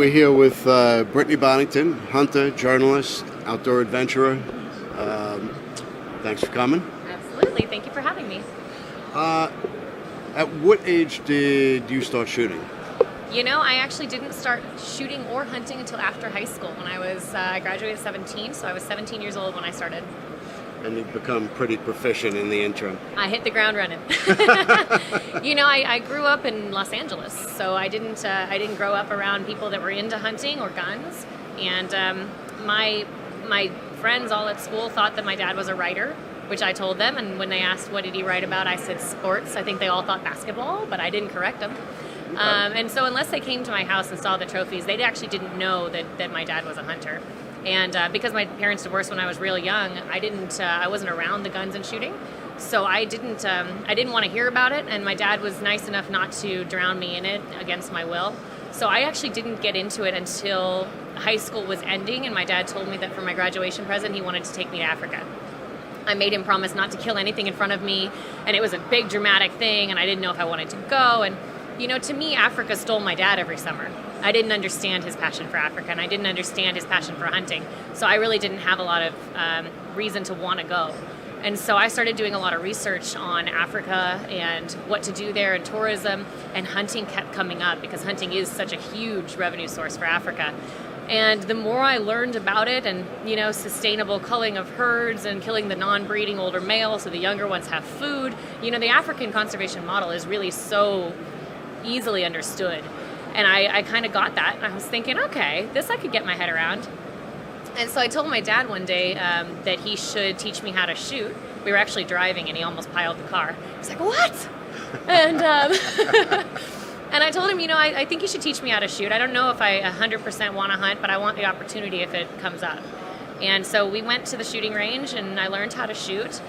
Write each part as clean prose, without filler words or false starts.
we're here with Brittany Boddington, hunter, journalist, outdoor adventurer. Thanks for coming. Absolutely. Thank you for having me. At what age did you start shooting? You know, I actually didn't start shooting or hunting until after high school. When I graduated at 17, so I was 17 years old when I started. And you've become pretty proficient in the interim. I hit the ground running. You know, I grew up in Los Angeles, so I didn't grow up around people that were into hunting or guns. And my friends all at school thought that my dad was a writer, which I told them. And when they asked what did he write about, I said sports. I think they all thought basketball, but I didn't correct them. And so unless they came to my house and saw the trophies, they actually didn't know that my dad was a hunter. And because my parents divorced when I was real young, I wasn't around the guns and shooting, so I didn't want to hear about it. And my dad was nice enough not to drown me in it against my will. So I actually didn't get into it until high school was ending, and my dad told me that for my graduation present, he wanted to take me to Africa. I made him promise not to kill anything in front of me, and it was a big dramatic thing, and I didn't know if I wanted to go. And you know, to me, Africa stole my dad every summer. I didn't understand his passion for Africa, and I didn't understand his passion for hunting. So I really didn't have a lot of reason to want to go. And so I started doing a lot of research on Africa and what to do there and tourism, and hunting kept coming up because hunting is such a huge revenue source for Africa. And the more I learned about it and, you know, sustainable culling of herds and killing the non-breeding older males so the younger ones have food, you know, the African conservation model is really so easily understood. And I kind of got that. I was thinking, okay, this I could get my head around. And so I told my dad one day that he should teach me how to shoot. We were actually driving, and he almost piled the car. He's like, what? And and I told him, you know, I think you should teach me how to shoot. I don't know if I 100% want to hunt, but I want the opportunity if it comes up. And so we went to the shooting range, and I learned how to shoot.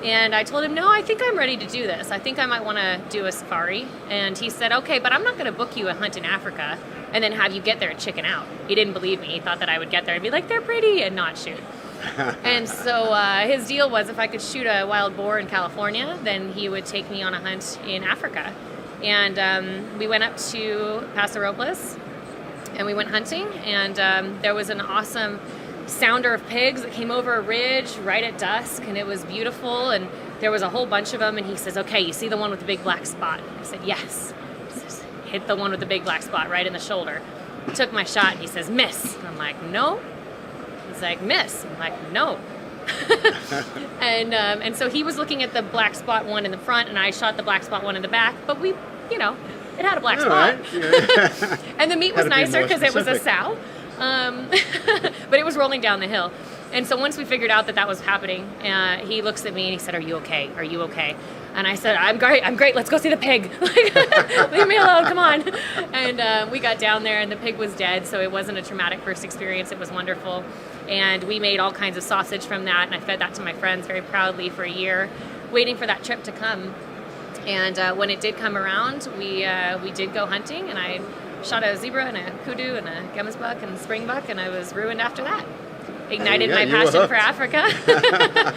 And I told him, no, I think I'm ready to do this. I think I might want to do a safari. And he said, okay, but I'm not going to book you a hunt in Africa and then have you get there and chicken out. He didn't believe me. He thought that I would get there and be like, they're pretty, and not shoot. And so his deal was if I could shoot a wild boar in California, then he would take me on a hunt in Africa. And we went up to Paso Robles, and we went hunting. And there was an awesome sounder of pigs that came over a ridge right at dusk, and it was beautiful, and there was a whole bunch of them. And he says, okay, you see the one with the big black spot? I said, yes. He says, hit the one with the big black spot right in the shoulder. Took my shot, and he says, miss. I'm like, no. He's like, miss. I'm like, no. And so he was looking at the black spot one in the front, and I shot the black spot one in the back, but we, you know, it had a black spot. Right. Yeah. And the meat was nicer because it was a sow. But it was rolling down the hill. And so once we figured out that was happening, he looks at me and he said, are you okay? Are you okay? And I said, I'm great. Let's go see the pig. Leave me alone. Come on. And we got down there, and the pig was dead. So it wasn't a traumatic first experience. It was wonderful. And we made all kinds of sausage from that. And I fed that to my friends very proudly for a year, waiting for that trip to come. And when it did come around, we did go hunting, and I shot a zebra and a kudu and a gemsbuck and a springbuck, and I was ruined after that. Ignited my passion for Africa.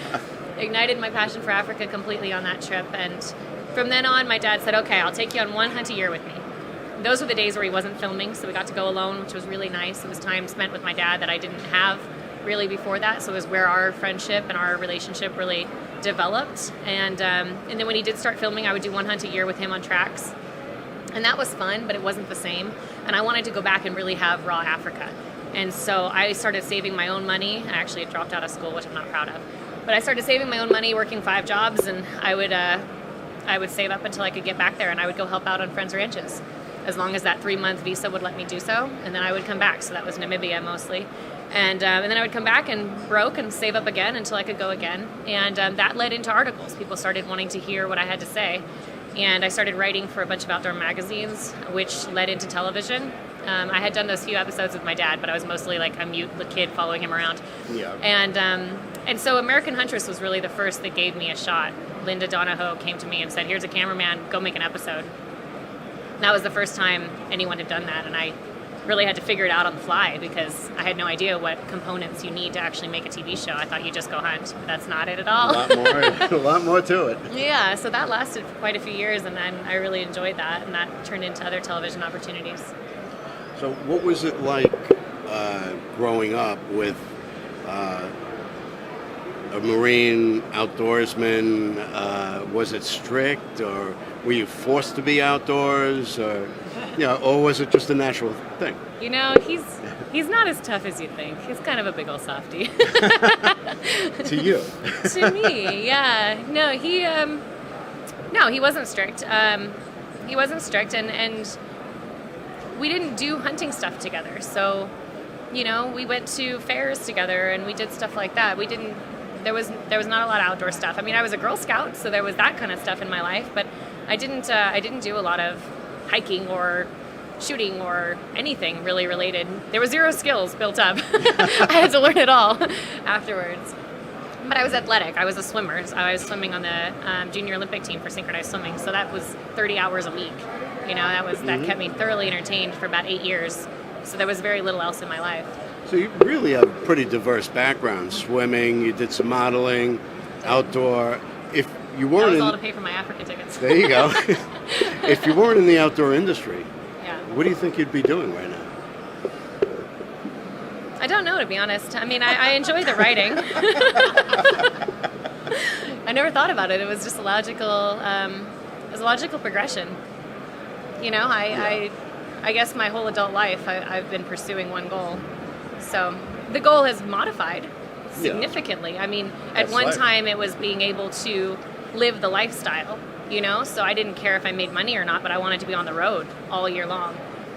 Ignited my passion for Africa completely on that trip. And from then on, my dad said, okay, I'll take you on one hunt a year with me. Those were the days where he wasn't filming, so we got to go alone, which was really nice. It was time spent with my dad that I didn't have really before that, so it was where our friendship and our relationship really developed. And then when he did start filming, I would do one hunt a year with him on tracks. And that was fun, but it wasn't the same. And I wanted to go back and really have raw Africa. And so I started saving my own money. I actually had dropped out of school, which I'm not proud of. But I started saving my own money, working 5 jobs, and I would save up until I could get back there, and I would go help out on friends' ranches, as long as that 3-month visa would let me do so. And then I would come back. So that was Namibia mostly. And then I would come back and broke and save up again until I could go again. And that led into articles. People started wanting to hear what I had to say. And I started writing for a bunch of outdoor magazines, which led into television. I had done those few episodes with my dad, but I was mostly like a mute kid following him around. Yeah. And so American Huntress was really the first that gave me a shot. Linda Donahoe came to me and said, here's a cameraman, go make an episode. And that was the first time anyone had done that, and I really had to figure it out on the fly because I had no idea what components you need to actually make a TV show. I thought you just go hunt, but that's not it at all. A lot more to it. Yeah, so that lasted for quite a few years, and then I really enjoyed that, and that turned into other television opportunities. So what was it like growing up with a Marine outdoorsman? Was it strict, or were you forced to be outdoors, or or was it just a natural thing? You know, he's not as tough as you think. He's kind of a big old softy. To you? To me, yeah. No, he wasn't strict. He wasn't strict, and we didn't do hunting stuff together. So, we went to fairs together and we did stuff like that. We didn't. There was not a lot of outdoor stuff. I mean, I was a Girl Scout, so there was that kind of stuff in my life, but I didn't do a lot of hiking or shooting or anything really related. There was zero skills built up. I had to learn it all afterwards. But I was athletic. I was a swimmer. I was swimming on the junior Olympic team for synchronized swimming, so that was 30 hours a week. That kept me thoroughly entertained for about 8 years. So there was very little else in my life. So you really have a pretty diverse background. Swimming, you did some modeling, outdoor. If you weren't that was all to pay for my Africa tickets. There you go. If you weren't in the outdoor industry, yeah. What do you think you'd be doing right now? I don't know, to be honest. I mean, I enjoy the writing. I never thought about it. It was just a logical progression. I guess my whole adult life I've been pursuing one goal. So the goal has modified significantly. I mean, at one time it was being able to live the lifestyle, so I didn't care if I made money or not, but I wanted to be on the road all year long.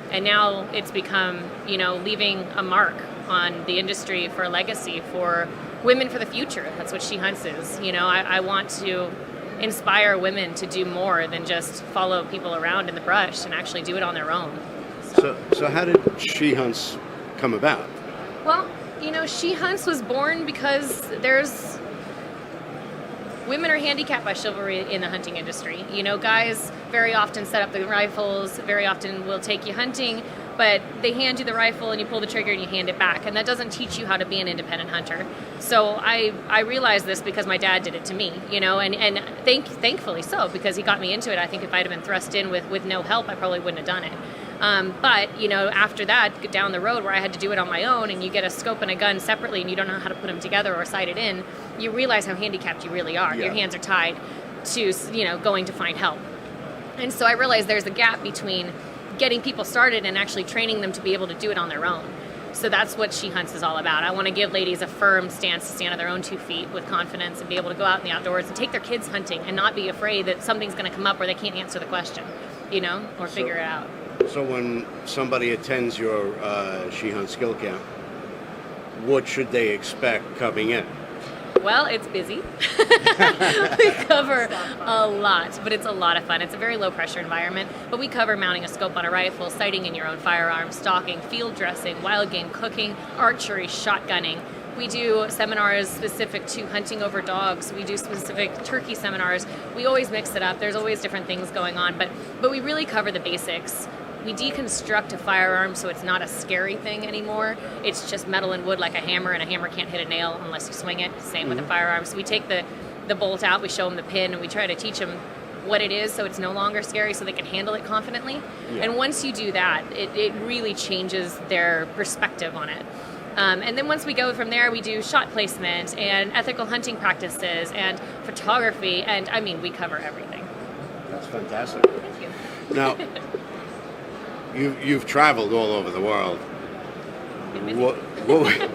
And now it's become, leaving a mark on the industry for a legacy for women for the future. That's what She Hunts is. I want to inspire women to do more than just follow people around in the brush and actually do it on their own. So how did She Hunts come about? Well, She Hunts was born because women are handicapped by chivalry in the hunting industry. Guys very often set up the rifles, very often will take you hunting, but they hand you the rifle and you pull the trigger and you hand it back, and that doesn't teach you how to be an independent hunter. So I realized this because my dad did it to me, and thankfully so, because he got me into it. I think if I'd have been thrust in with no help, I probably wouldn't have done it. But after that, down the road where I had to do it on my own, and you get a scope and a gun separately and you don't know how to put them together or sight it in, you realize how handicapped you really are. Yeah. Your hands are tied to, going to find help. And so I realized there's a gap between getting people started and actually training them to be able to do it on their own. So that's what She Hunts is all about. I want to give ladies a firm stance to stand on their own 2 feet with confidence and be able to go out in the outdoors and take their kids hunting and not be afraid that something's going to come up where they can't answer the question, or figure it out. So when somebody attends your She Hunt skill camp, what should they expect coming in? Well, it's busy. We cover a lot, but it's a lot of fun. It's a very low pressure environment, but we cover mounting a scope on a rifle, sighting in your own firearm, stalking, field dressing, wild game cooking, archery, shotgunning. We do seminars specific to hunting over dogs. We do specific turkey seminars. We always mix it up. There's always different things going on, but we really cover the basics. We deconstruct a firearm so it's not a scary thing anymore. It's just metal and wood like a hammer, and a hammer can't hit a nail unless you swing it. Same with a firearm. So we take the bolt out, we show them the pin, and we try to teach them what it is so it's no longer scary so they can handle it confidently. Yeah. And once you do that, it really changes their perspective on it. And then once we go from there, we do shot placement and ethical hunting practices and photography, and I mean, we cover everything. That's fantastic. Thank you. Now, you've traveled all over the world. Been busy.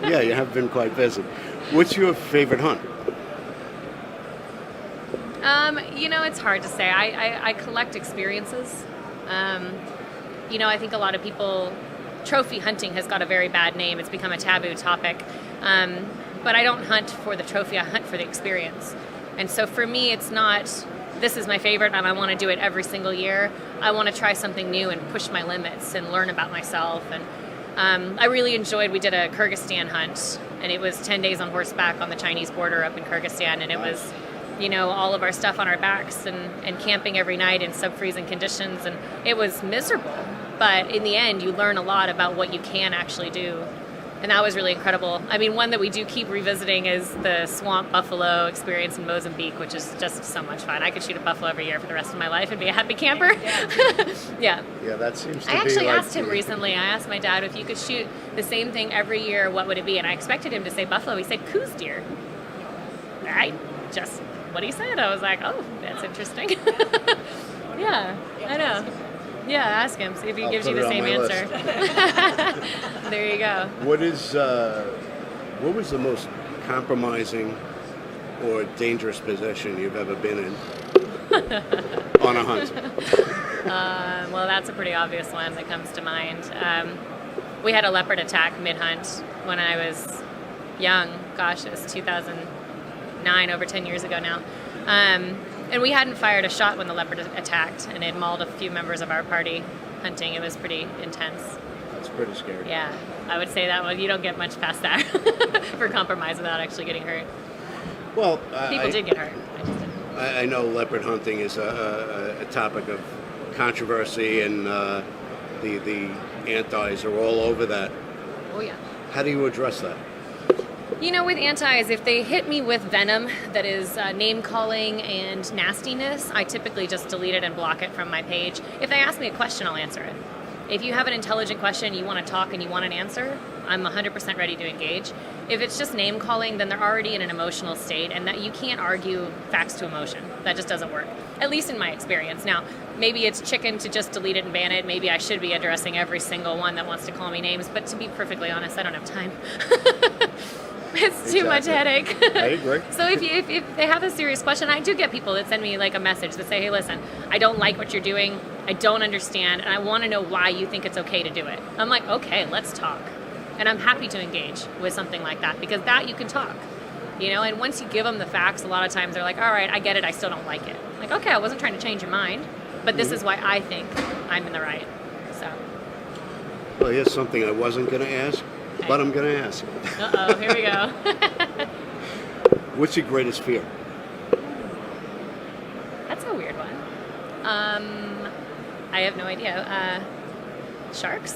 Yeah, you have been quite busy. What's your favorite hunt? It's hard to say. I collect experiences. I think a lot of people, trophy hunting has got a very bad name. It's become a taboo topic. But I don't hunt for the trophy. I hunt for the experience. And so for me, it's not, this is my favorite and I want to do it every single year. I want to try something new and push my limits and learn about myself. And I really enjoyed, we did a Kyrgyzstan hunt, and it was 10 days on horseback on the Chinese border up in Kyrgyzstan, and it was, all of our stuff on our backs and camping every night in sub-freezing conditions, and it was miserable. But in the end, you learn a lot about what you can actually do And that was really incredible. I mean, one that we do keep revisiting is the swamp buffalo experience in Mozambique, which is just so much fun. I could shoot a buffalo every year for the rest of my life and be a happy camper. Yeah. Yeah, that seems to I be actually like asked him recently, I asked my dad if you could shoot the same thing every year, what would it be? And I expected him to say buffalo. He said coos deer. Just what he said. I was like, oh, that's interesting. Yeah, I know. Yeah, ask him. See if he I'll gives put you it the on same my answer. There you go. What was the most compromising or dangerous position you've ever been in on a hunt? Well, that's a pretty obvious one that comes to mind. We had a leopard attack mid-hunt when I was young. Gosh, it was 2009, over 10 years ago now. And we hadn't fired a shot when the leopard attacked, and it mauled a few members of our party hunting. It was pretty intense. That's pretty scary. Yeah, I would say that one. You don't get much past that for compromise without actually getting hurt. Well, People did get hurt. I just didn't. I know leopard hunting is a topic of controversy, and the antis are all over that. Oh, yeah. How do you address that? You know, with antis, if they hit me with venom that is name-calling and nastiness, I typically just delete it and block it from my page. If they ask me a question, I'll answer it. If you have an intelligent question, you want to talk and you want an answer, I'm 100% ready to engage. If it's just name-calling, then they're already in an emotional state, and that you can't argue facts to emotion. That just doesn't work, at least in my experience. Now, maybe it's chicken to just delete it and ban it. Maybe I should be addressing every single one that wants to call me names, but to be perfectly honest, I don't have time. It's too much headache. I agree. So if they have a serious question, I do get people that send me like a message that say, hey, listen, I don't like what you're doing. I don't understand, and I want to know why you think it's okay to do it. I'm like, okay, let's talk. And I'm happy to engage with something like that, because that you can talk. You know, and once you give them the facts, a lot of times they're like, all right, I get it, I still don't like it. Like, okay, I wasn't trying to change your mind, but this is why I think I'm in the right. So. Well, here's something I wasn't going to ask, but I'm going to ask. Uh-oh, here we go. What's your greatest fear? That's a weird one. I have no idea. Sharks?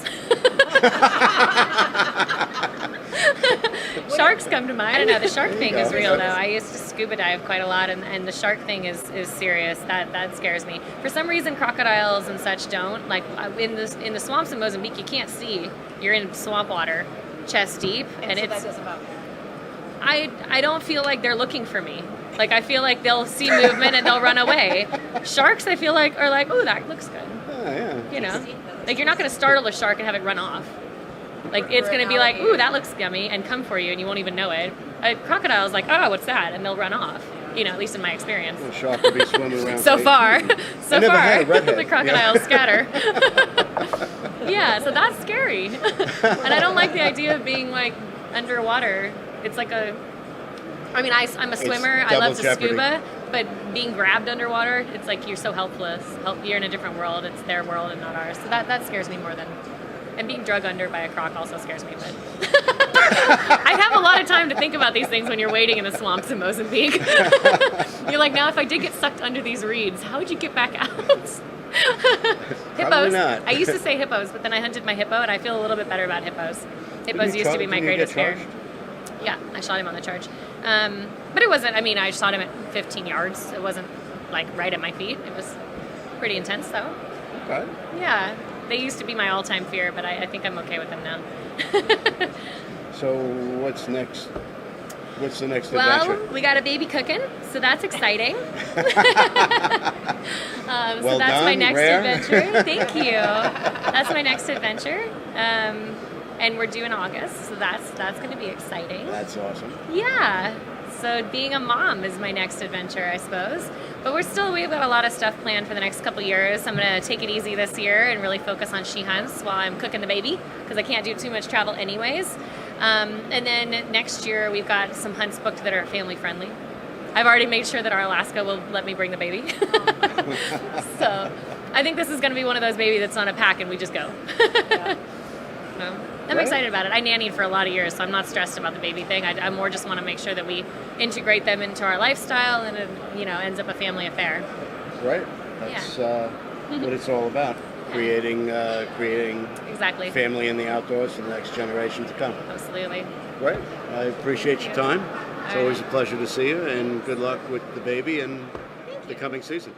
Sharks come to mind. I don't know. The shark thing is real, though. I used to scuba dive quite a lot, and the shark thing is serious. That scares me. For some reason, crocodiles and such don't. Like in the swamps in Mozambique, you can't see. You're in swamp water, chest deep, and so it's. that doesn't bother you. I don't feel like they're looking for me. Like, I feel like they'll see movement and they'll run away. Sharks, I feel like, are like, oh, that looks good. Oh, yeah. You know? Like, you're not going to startle a shark and have it run off. Like, it's going to be like, ooh, that looks yummy, and come for you, and you won't even know it. A crocodile's like, oh, what's that? And they'll run off. You know, at least in my experience. The shark could be swimming around. So far. So never far. had a redhead. The crocodiles scatter. Yeah, so that's scary. And I don't like the idea of being, like, underwater. It's like I'm a swimmer. I love to scuba, but being grabbed underwater, it's like you're so helpless. You're in a different world. It's their world and not ours. So that scares me more than. And being drug under by a croc also scares me. But I have a lot of time to think about these things when you're wading in the swamps in Mozambique. You're like, now if I did get sucked under these reeds, how would you get back out? Hippos. Probably not. I used to say hippos, but then I hunted my hippo, and I feel a little bit better about hippos. Hippos used to be my greatest fear. Yeah, I shot him on the charge. But it wasn't, I shot him at 15 yards. It wasn't, like, right at my feet. It was pretty intense, though. Okay. Yeah, they used to be my all-time fear, but I think I'm okay with them now. So what's next? What's the next Well, adventure? we got a baby cooking, so that's exciting. Well So that's my done, next Rare. adventure. Thank you. That's my next adventure. And we're due in August, so that's going to be exciting. That's awesome. Yeah. So being a mom is my next adventure, I suppose. But we've got a lot of stuff planned for the next couple years. I'm going to take it easy this year and really focus on she hunts while I'm cooking the baby, because I can't do too much travel anyways. And then next year we've got some hunts booked that are family friendly. I've already made sure that our Alaska will let me bring the baby. So I think this is going to be one of those babies that's on a pack and we just go. Yeah. So, I'm excited about it. I nannied for a lot of years, so I'm not stressed about the baby thing. I more just want to make sure that we integrate them into our lifestyle, and it, ends up a family affair. Right. That's what it's all about. creating Exactly. family in the outdoors for the next generation to come. Absolutely. Great. I appreciate your time. It's All always a right. pleasure to see you, and good luck with the baby and the coming season.